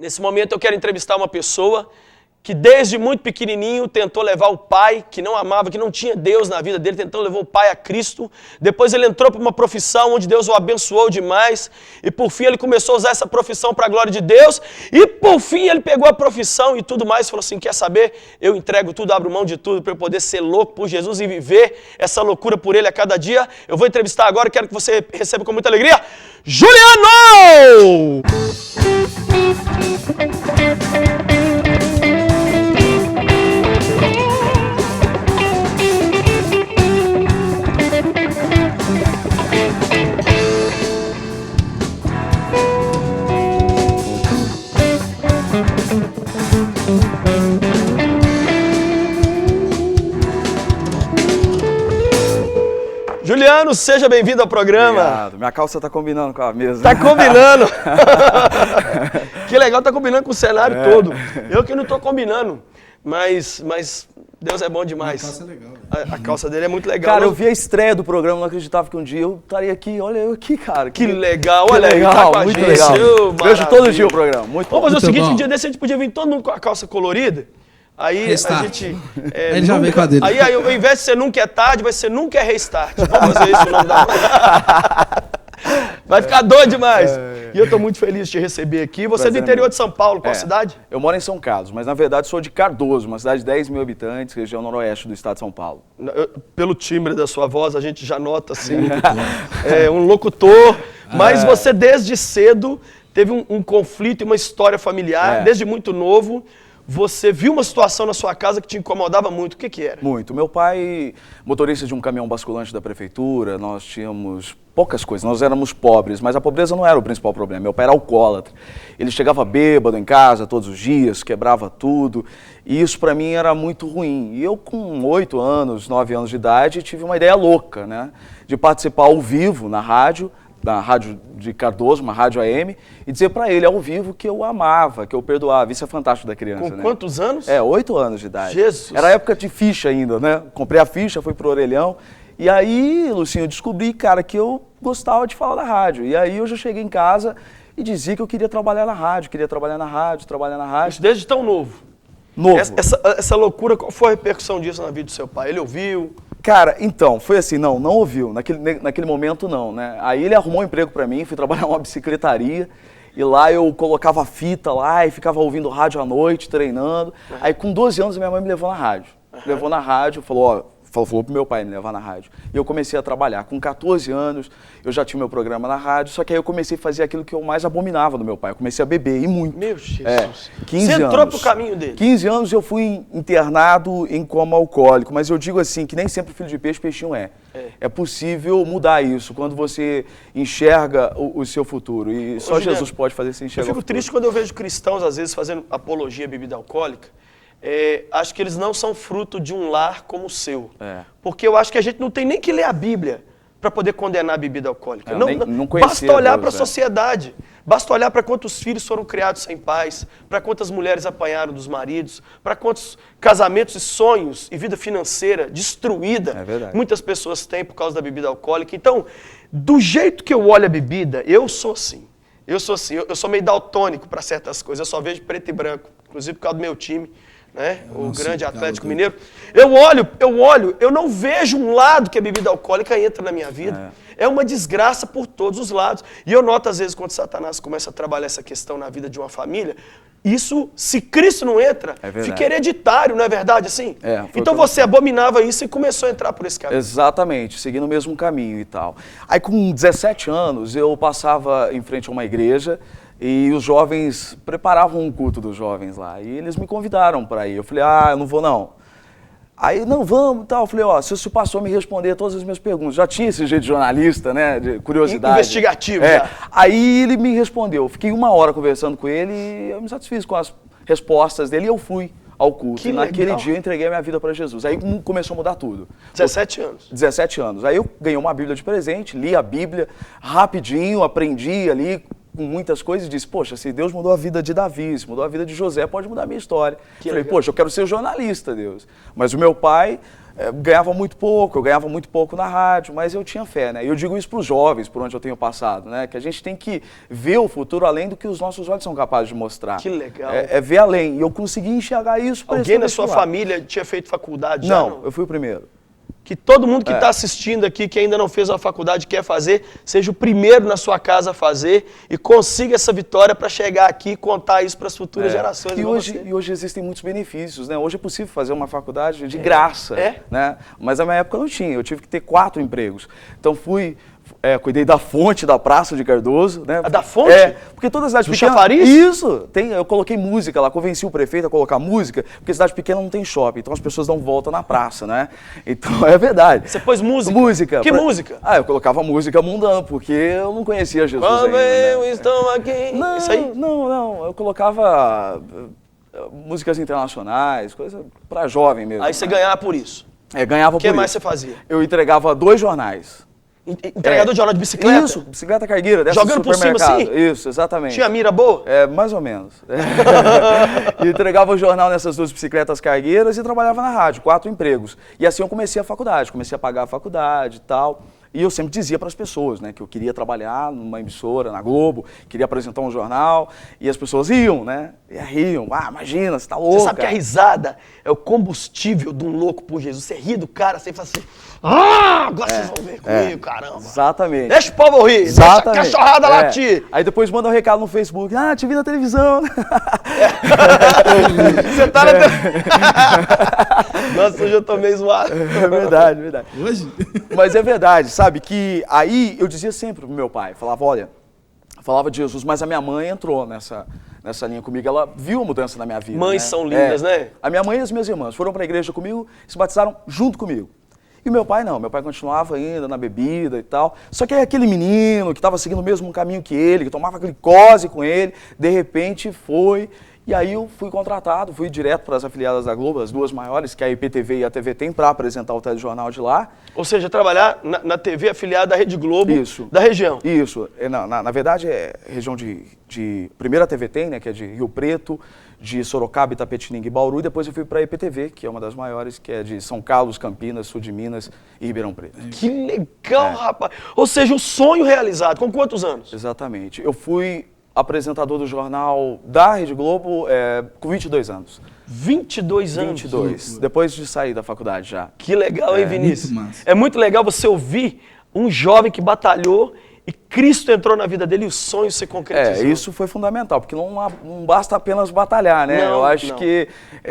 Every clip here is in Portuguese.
Nesse momento eu quero entrevistar uma pessoa que desde muito pequenininho tentou levar o pai, que não amava, que não tinha Deus na vida dele, tentou levar o pai a Cristo. Depois ele entrou para uma profissão onde Deus o abençoou demais. E por fim ele começou a usar essa profissão para a glória de Deus. E por fim ele pegou a profissão e tudo mais. Falou assim, quer saber? Eu entrego tudo, abro mão de tudo para eu poder ser louco por Jesus e viver essa loucura por ele a cada dia. Eu vou entrevistar agora e quero que você receba com muita alegria, Juliano! Juliano, seja bem-vindo ao programa. Obrigado. Minha calça tá combinando com a mesa. Tá combinando. Que legal, tá combinando com o cenário todo. Eu que não tô combinando, mas Deus é bom demais. A calça é legal. A calça dele é muito legal. Cara, eu vi a estreia do programa, não acreditava que um dia eu estaria aqui. Olha eu aqui, cara. Que legal, que olha aí, legal, tá com a muito gente. legal. Oh, vejo todo dia o programa, muito bom. Vamos fazer o seguinte, bom. um dia desse a gente podia vir todo mundo com a calça colorida. Aí Restart. a gente... Ele já veio com a dele. Aí ao invés de ser nunca é tarde, vai ser nunca é restart. Vamos fazer isso o nome da... Vai ficar doido demais. E eu tô muito feliz de te receber aqui. Você é do interior de São Paulo, qual cidade? Eu moro em São Carlos, mas na verdade sou de Cardoso, uma cidade de 10 mil habitantes, região noroeste do estado de São Paulo. Pelo timbre da sua voz, a gente já nota assim, um locutor. Mas você desde cedo teve um conflito e uma história familiar, desde muito novo. Você viu uma situação na sua casa que te incomodava muito. O que era? Muito. Meu pai, motorista de um caminhão basculante da prefeitura, nós tínhamos poucas coisas, nós éramos pobres, mas a pobreza não era o principal problema. Meu pai era alcoólatra. Ele chegava bêbado em casa todos os dias, quebrava tudo, e isso para mim era muito ruim. E eu com 8 anos, 9 anos de idade, tive uma ideia louca, né, de participar ao vivo na rádio de Cardoso, uma rádio AM, e dizer para ele ao vivo que eu amava, que eu perdoava. Isso é fantástico da criança, Com né? quantos anos? 8 anos de idade. Jesus! Era época de ficha ainda, né? Comprei a ficha, fui pro orelhão, e aí, Lucinho, eu descobri, cara, que eu gostava de falar da rádio. E aí eu já cheguei em casa e dizia que eu queria trabalhar na rádio, trabalhar na rádio. Isso desde tão novo? Novo. Essa loucura, qual foi a repercussão disso na vida do seu pai? Ele ouviu? Cara, então, foi assim, não ouviu, naquele momento não, né? Aí ele arrumou um emprego pra mim, fui trabalhar numa bicicletaria, e lá eu colocava fita lá e ficava ouvindo rádio à noite, treinando. Aí com 12 anos minha mãe me levou na rádio. Levou na rádio, falou pro meu pai me levar na rádio. E eu comecei a trabalhar. Com 14 anos, eu já tinha meu programa na rádio, só que aí eu comecei a fazer aquilo que eu mais abominava do meu pai. Eu comecei a beber, e muito. Meu Jesus. 15 Você entrou anos. pro caminho dele? 15 anos eu fui internado em coma alcoólico, mas eu digo assim, que nem sempre filho de peixe, peixinho é. É possível mudar isso, quando você enxerga o seu futuro. E só Juliano, Jesus pode fazer você enxergar Eu fico triste quando eu vejo cristãos, às vezes, fazendo apologia à bebida alcoólica. Acho que eles não são fruto de um lar como o seu. Porque eu acho que a gente não tem nem que ler a Bíblia para poder condenar a bebida alcoólica. Não basta olhar para a Deus, sociedade. Basta olhar para quantos filhos foram criados sem pais, para quantas mulheres apanharam dos maridos, para quantos casamentos e sonhos e vida financeira destruída muitas pessoas têm por causa da bebida alcoólica. Então, do jeito que eu olho a bebida, eu sou assim. Eu sou meio daltônico para certas coisas, eu só vejo preto e branco, inclusive por causa do meu time. Né? O grande Atlético Mineiro. Eu olho, eu não vejo um lado que a bebida alcoólica entra na minha vida. É uma desgraça por todos os lados. E eu noto, às vezes, quando Satanás começa a trabalhar essa questão na vida de uma família, isso, se Cristo não entra, fica hereditário, não é verdade assim? Então você abominava isso e começou a entrar por esse caminho. Exatamente, seguindo o mesmo caminho e tal. Aí com 17 anos, eu passava em frente a uma igreja, e os jovens preparavam um culto dos jovens lá. E eles me convidaram para ir. Eu falei, eu não vou não. Aí, não, vamos e tal. Eu falei, se o pastor me responder todas as minhas perguntas. Já tinha esse jeito de jornalista, né, de curiosidade. Investigativo, já. Aí ele me respondeu. Eu fiquei 1 hora conversando com ele e eu me satisfiz com as respostas dele e eu fui ao culto. E naquele dia eu entreguei a minha vida para Jesus. Aí começou a mudar tudo. 17 anos. 17 anos. Aí eu ganhei uma Bíblia de presente, li a Bíblia rapidinho, aprendi ali com muitas coisas e disse, poxa, se Deus mudou a vida de Davi, se mudou a vida de José, pode mudar a minha história. Falei, poxa, eu quero ser jornalista, Deus. Mas o meu pai ganhava muito pouco, eu ganhava muito pouco na rádio, mas eu tinha fé, né? E eu digo isso para os jovens, por onde eu tenho passado, né? Que a gente tem que ver o futuro além do que os nossos olhos são capazes de mostrar. Que legal. É ver além. E eu consegui enxergar isso. Alguém na sua família tinha feito faculdade já? Não, eu fui o primeiro. Que todo mundo que está assistindo aqui, que ainda não fez uma faculdade, quer fazer, seja o primeiro na sua casa a fazer e consiga essa vitória para chegar aqui e contar isso para as futuras gerações. E hoje existem muitos benefícios, né? Hoje é possível fazer uma faculdade de graça, né? Mas na minha época eu não tinha, eu tive que ter 4 empregos. Então cuidei da fonte da Praça de Cardoso, né? A da fonte? Porque toda cidade do pequena... Chafariz? Isso! Eu coloquei música lá, convenci o prefeito a colocar música, porque cidade pequena não tem shopping, então as pessoas dão volta na praça, né? Então é verdade. Você pôs música? Música. Que música? Eu colocava música mundana, porque eu não conhecia Jesus ainda, né? Estão aqui. Não, isso aí? Não. Eu colocava músicas internacionais, coisa pra jovem mesmo. Aí você ganhava por isso? Ganhava por isso. O que mais você fazia? Eu entregava 2 jornais. Entregador de jornal de bicicleta? Isso, bicicleta cargueira, dessa jogando por cima assim? Isso, exatamente. Tinha mira boa? Mais ou menos. E entregava o jornal nessas 2 bicicletas cargueiras e trabalhava na rádio, 4 empregos. E assim eu comecei a faculdade, comecei a pagar a faculdade e tal. E eu sempre dizia para as pessoas, né, que eu queria trabalhar numa emissora, na Globo, queria apresentar um jornal, e as pessoas riam, né? Riam, imagina, você tá louco. Você sabe que a risada é o combustível de um louco por Jesus. Você ri do cara, você fala assim, agora vocês vão ver comigo, caramba. Exatamente. Deixa o povo rir, exatamente. Deixa a cachorrada latir. Aí depois manda um recado no Facebook, te vi na televisão. Você tá na televisão. Nossa, hoje eu tô meio zoado. É verdade. Hoje? Mas é verdade, sabe, que aí eu dizia sempre pro meu pai, falava de Jesus, mas a minha mãe entrou nessa linha comigo, ela viu a mudança na minha vida. Mães são lindas, né? A minha mãe e as minhas irmãs foram para a igreja comigo, se batizaram junto comigo. E o meu pai não, meu pai continuava ainda na bebida e tal. Só que aí aquele menino que estava seguindo o mesmo caminho que ele, que tomava glicose com ele, de repente foi... E aí eu fui contratado, fui direto para as afiliadas da Globo, as 2 maiores, que é a IPTV e a TVT, para apresentar o telejornal de lá. Ou seja, trabalhar na TV afiliada da Rede Globo da região. Isso. Na verdade, é região de primeira TVT, né, que é de Rio Preto, de Sorocaba, Itapetininga e Bauru, e depois eu fui para a IPTV, que é uma das maiores, que é de São Carlos, Campinas, sul de Minas e Ribeirão Preto. Que legal, rapaz! Ou seja, um sonho realizado. Com quantos anos? Exatamente. Eu fui apresentador do jornal da Rede Globo com 22 anos. 22 anos? 22, depois de sair da faculdade já. Que legal, hein, Vinícius? Muito massa. É muito legal você ouvir um jovem que batalhou e Cristo entrou na vida dele e o sonho se concretizou. Isso foi fundamental, porque não basta apenas batalhar, né? Eu acho que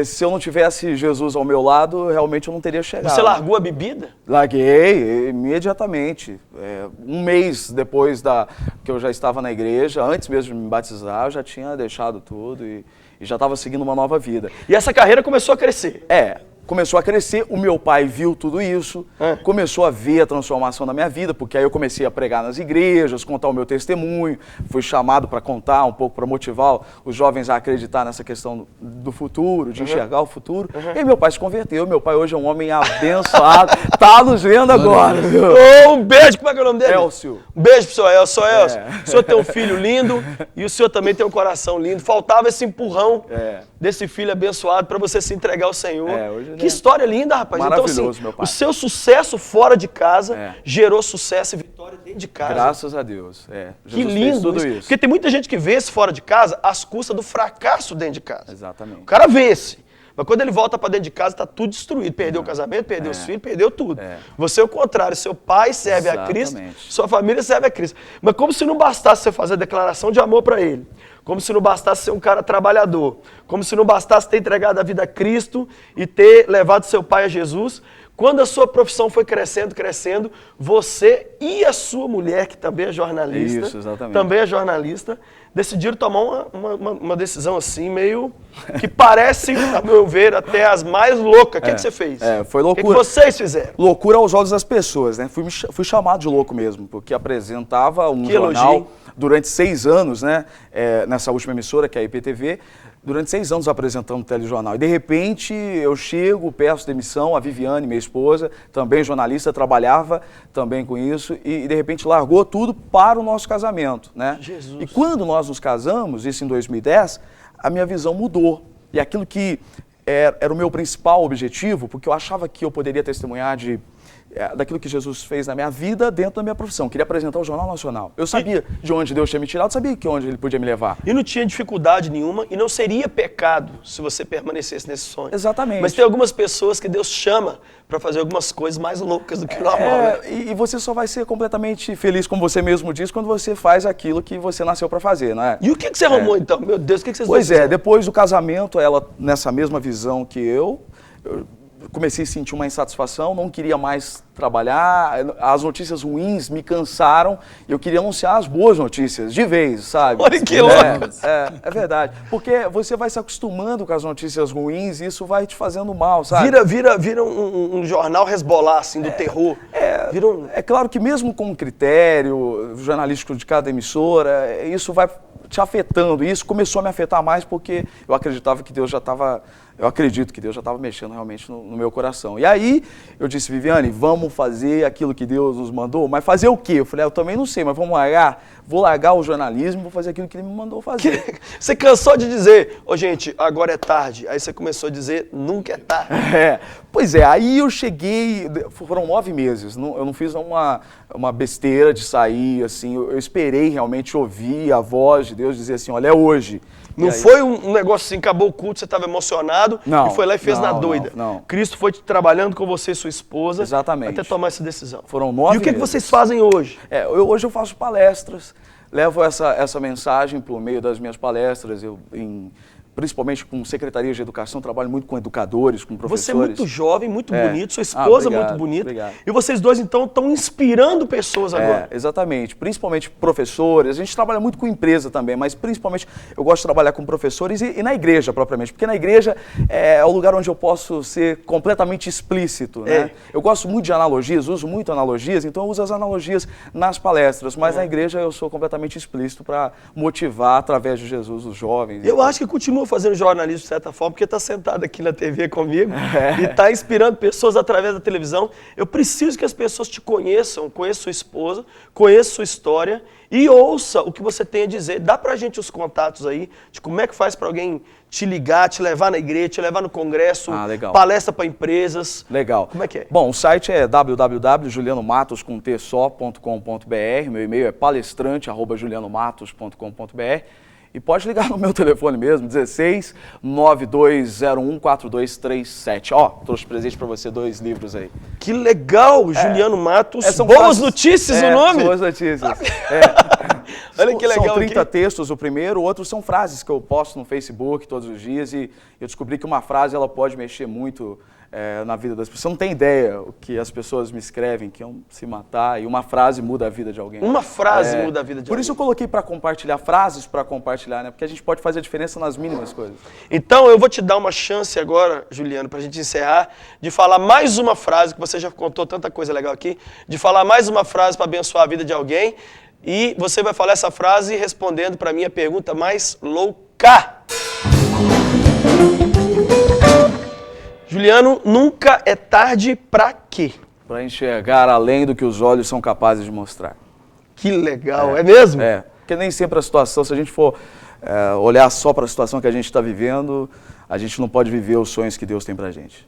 se eu não tivesse Jesus ao meu lado, realmente eu não teria chegado. Você largou a bebida? Larguei imediatamente. Um mês depois que eu já estava na igreja, antes mesmo de me batizar, eu já tinha deixado tudo e já estava seguindo uma nova vida. E essa carreira começou a crescer? Começou a crescer, o meu pai viu tudo isso, começou a ver a transformação na minha vida, porque aí eu comecei a pregar nas igrejas, contar o meu testemunho, fui chamado para contar um pouco, para motivar os jovens a acreditar nessa questão do futuro, de enxergar o futuro. E aí meu pai se converteu, meu pai hoje é um homem abençoado, tá nos vendo agora. Um beijo, como é que é o nome dele? Elcio. Um beijo pro senhor Elcio. Elcio, o senhor tem um filho lindo e o senhor também tem um coração lindo. Faltava esse empurrão desse filho abençoado para você se entregar ao Senhor. Hoje que história linda, rapaz. Maravilhoso, então, assim, meu pai. O seu sucesso fora de casa gerou sucesso e vitória dentro de casa. Graças a Deus. Que lindo tudo isso. Porque tem muita gente que vence fora de casa às custas do fracasso dentro de casa. Exatamente. O cara vence. Mas quando ele volta para dentro de casa, está tudo destruído. Perdeu o casamento, perdeu os filhos, perdeu tudo. Você é o contrário. Seu pai serve a Cristo, sua família serve a Cristo. Mas como se não bastasse você fazer a declaração de amor para ele. Como se não bastasse ser um cara trabalhador. Como se não bastasse ter entregado a vida a Cristo e ter levado seu pai a Jesus. Quando a sua profissão foi crescendo, você e a sua mulher, que também é jornalista, Isso, exatamente. também é jornalista, decidiram tomar uma decisão assim, meio que parece, a meu ver, até as mais loucas. O que você fez? Foi loucura. O que vocês fizeram? Loucura aos olhos das pessoas, né? Fui chamado de louco mesmo, porque apresentava um jornal durante 6 anos, né? Nessa última emissora, que é a IPTV, durante 6 anos apresentando o telejornal. E de repente eu chego, peço demissão, a Viviane, minha esposa, também jornalista, trabalhava também com isso, e de repente largou tudo para o nosso casamento, né? Jesus. E quando nós nos casamos, isso em 2010, a minha visão mudou. E aquilo que era o meu principal objetivo, porque eu achava que eu poderia testemunhar daquilo que Jesus fez na minha vida dentro da minha profissão. Eu queria apresentar o Jornal Nacional. Eu sabia de onde Deus tinha me tirado, sabia que onde Ele podia me levar. E não tinha dificuldade nenhuma, e não seria pecado se você permanecesse nesse sonho. Exatamente. Mas tem algumas pessoas que Deus chama para fazer algumas coisas mais loucas do que o normal, né? E você só vai ser completamente feliz, como você mesmo diz, quando você faz aquilo que você nasceu para fazer, não é? E o que você arrumou então? Meu Deus, o que vocês Pois depois do casamento, ela nessa mesma visão que eu comecei a sentir uma insatisfação, não queria mais trabalhar, as notícias ruins me cansaram, eu queria anunciar as boas notícias, de vez, sabe? Olha que louco! É verdade, porque você vai se acostumando com as notícias ruins e isso vai te fazendo mal, sabe? Vira um jornal resbolar, assim, do terror. É claro que mesmo com o critério jornalístico de cada emissora, isso vai te afetando, e isso começou a me afetar mais porque eu acreditava que Deus já estava... Eu acredito que Deus já estava mexendo realmente no meu coração. E aí eu disse, Viviane, vamos fazer aquilo que Deus nos mandou, mas fazer o quê? Eu falei, eu também não sei, mas vamos largar? Vou largar o jornalismo e vou fazer aquilo que Ele me mandou fazer. Você cansou de dizer, gente, agora é tarde. Aí você começou a dizer, nunca é tarde. Pois é, aí eu cheguei, foram 9 meses, eu não fiz uma besteira de sair, assim, eu esperei realmente ouvir a voz de Deus dizer assim, olha, é hoje. Não foi um negócio assim, acabou o culto, você estava emocionado e foi lá e fez na doida. Não. Cristo foi trabalhando com você e sua esposa até tomar essa decisão. Foram 9 meses. E o que vocês fazem hoje? Hoje eu faço palestras, levo essa mensagem por meio das minhas palestras, principalmente com secretarias de educação, trabalho muito com educadores, com professores. Você é muito jovem, muito bonito, sua esposa muito bonita. Obrigado. E vocês dois, então, estão inspirando pessoas agora. Exatamente, principalmente professores. A gente trabalha muito com empresa também, mas principalmente eu gosto de trabalhar com professores e na igreja propriamente, porque na igreja é o lugar onde eu posso ser completamente explícito, né? Eu gosto muito de analogias, uso muito analogias, então eu uso as analogias nas palestras, mas na igreja eu sou completamente explícito para motivar através de Jesus os jovens. Eu acho que continua fazendo jornalismo de certa forma, porque está sentado aqui na TV comigo e está inspirando pessoas através da televisão. Eu preciso que as pessoas te conheçam, conheçam sua esposa, conheçam sua história e ouça o que você tem a dizer. Dá pra gente os contatos aí de como é que faz para alguém te ligar, te levar na igreja, te levar no congresso, palestra para empresas. Legal. Como é que é? Bom, o site é www.julianomatos.com.br, meu e-mail é palestrante@julianomatos.com.br. E pode ligar no meu telefone mesmo, 16 9201 4237. Trouxe presente para você 2 livros aí. Que legal, Juliano Matos. Boas Notícias o nome? Boas Notícias. Olha que legal. São 30 textos o primeiro, outros são frases que eu posto no Facebook todos os dias e eu descobri que uma frase ela pode mexer muito na vida das pessoas. Você não tem ideia o que as pessoas me escrevem, que iam se matar, e uma frase muda a vida de alguém. Uma frase muda a vida de alguém. Por isso eu coloquei para compartilhar, frases para compartilhar, né? Porque a gente pode fazer a diferença nas mínimas coisas. Então eu vou te dar uma chance agora, Juliano, para a gente encerrar, de falar mais uma frase, que você já contou tanta coisa legal aqui, de falar mais uma frase para abençoar a vida de alguém, e você vai falar essa frase respondendo para mim a pergunta mais louca. Juliano, nunca é tarde pra quê? Para enxergar além do que os olhos são capazes de mostrar. Que legal, é mesmo? Porque nem sempre a situação, se a gente for olhar só para a situação que a gente está vivendo, a gente não pode viver os sonhos que Deus tem pra gente.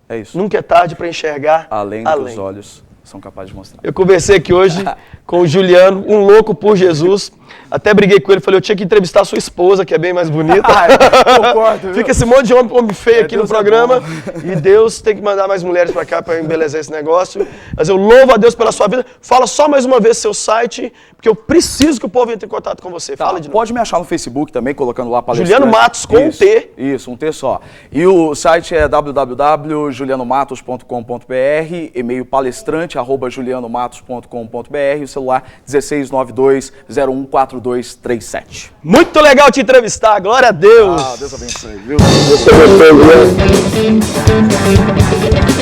É isso. Nunca é tarde para enxergar além do que os olhos são capazes de mostrar. Eu conversei aqui hoje com o Juliano, um louco por Jesus. Até briguei com ele, falei, eu tinha que entrevistar a sua esposa, que é bem mais bonita. Concordo, Fica esse monte de homem feio aqui no programa. E Deus tem que mandar mais mulheres pra cá pra embelezer esse negócio. Mas eu louvo a Deus pela sua vida. Fala só mais uma vez seu site, porque eu preciso que o povo entre em contato com você. Fala de novo. Pode me achar no Facebook também, colocando lá palestrante. Juliano Matos, com um T. Isso, um T só. E o site é www.julianomatos.com.br, e-mail palestrante restaurante, @julianomatos.com.br, o celular 1692-014237. Muito legal te entrevistar, glória a Deus. Deus abençoe, viu? Deus abençoe, viu?